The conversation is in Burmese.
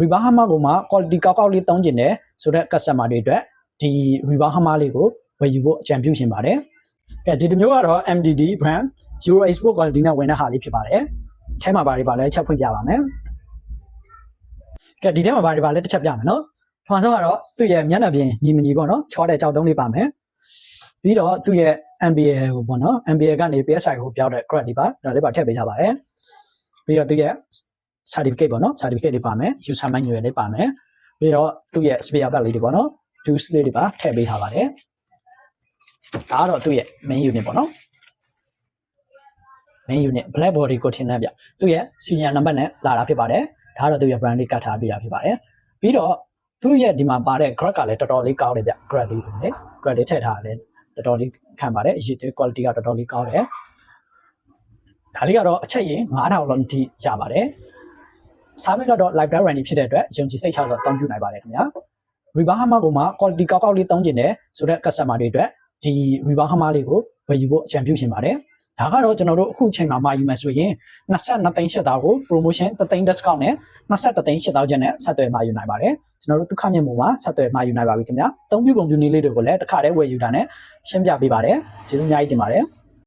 Rebar Hammer ကိုမှ quality ကောက်လေးတောင်းကျင်တယ်ဆိုတဲ့ customer တွေအတွက်ဒီ Rebar Hammer လေးကိုဝယ်ယူဖို့အကြံပြုရှင်ပါတယ်။ကဲဒီတစ်မျိုးကတော့ MDD brand Euro Export quality နဲ့ဝင်တဲ့ဟာလေးဖြစ်ပါတယ်။ထဲမှာဘာတွေပါလဲချက်ဖွင့်ပြပါမယ်။ကဲဒီထဲမှာဘာတွေပါလဲတစ်ချက်ပြမယ်နော်။ပထမဆုံးကတော့သူ့ရဲ့မျက်နှာပြင်ညီမညီပေါ့နော်။ချောတဲ့ကြောက်တုံးလေးပါမယ်။ပြီးတော့သူ့ရဲ့ MBA ကိုပေါ့နော် MBA ကနေ PSI ကိုပြောင်းတဲ့ grade တွေပါဒါလေးပါထည့်ပေးထားပါတယ်။ပြီးတော့သူ့ရဲ့ certificate ပေါ့နော် certificate တွေပါမယ် user manual လေးပါမယ်ပြီးတော့သူ့ရဲ့ spare part လေးတွေပေါ့နော် tools လေးတွေပါထည့်ပေးထားပါတယ်ဒါကတော့သူ့ရဲ့ main unit ပေါ့နော် main unit black body ကိုထင်တယ်ဗျသူ့ရဲ့ senior number နဲ့လာတာဖြစ်ပါတယ်ဒါကတော့သူ့ရဲ့ brand လေးကတ်ထားပေးတာဖြစ်ပါတယ်ပြီးတော့သူ့ရဲ့ဒီမှာပါတဲ့ grade ကလည်းတော်တော်လေးကောင်းတယ်ဗျ grade လေးပဲ grade လေးထည့်ထားတယ်တော်တော်လေးခံပါတယ်အရေး quality ကတော်တော်လေးကောင်းတယ်ဒါလေးကတော့အချက်ရင်9000လောက်ထိရပါတယ်စားပြီးတော့ live direct running ဖြစ်တဲ့အတွက်ယုံကြည်စိတ်ချတော့တောင်းပြနိုင်ပါတယ်ခင်ဗျာ Rebar Hammer ကိုမှ quality ကောက်လေးတောင်းကျင်တယ်ဆိုတဲ့ customer တွေအတွက်ဒီ Rebar Hammer လေးကိုဝယ်ယူဖို့အကြံပြုရှင်ပါတယ်ဒါကတော့ကျွန်တော်တို့အခုချိန်မှာမှာယူမယ်ဆိုရင်22သိန်း8000ကို promotion 3သိန်း discount နဲ့23သိန်း8000ကျပ်နဲ့ဆက်သွယ်မှာယူနိုင်ပါတယ်ကျွန်တော်တို့ဒုက္ခမြင့်မှုမှာဆက်သွယ်မှာယူနိုင်ပါပြီခင်ဗျာအသုံးပြုပုံပြုနည်းလေးတွေကိုလည်းတစ်ခါတည်းဝယ်ယူတာနဲ့ရှင်းပြပေးပါတယ်ကျေးဇူးအများကြီးတင်ပါတယ်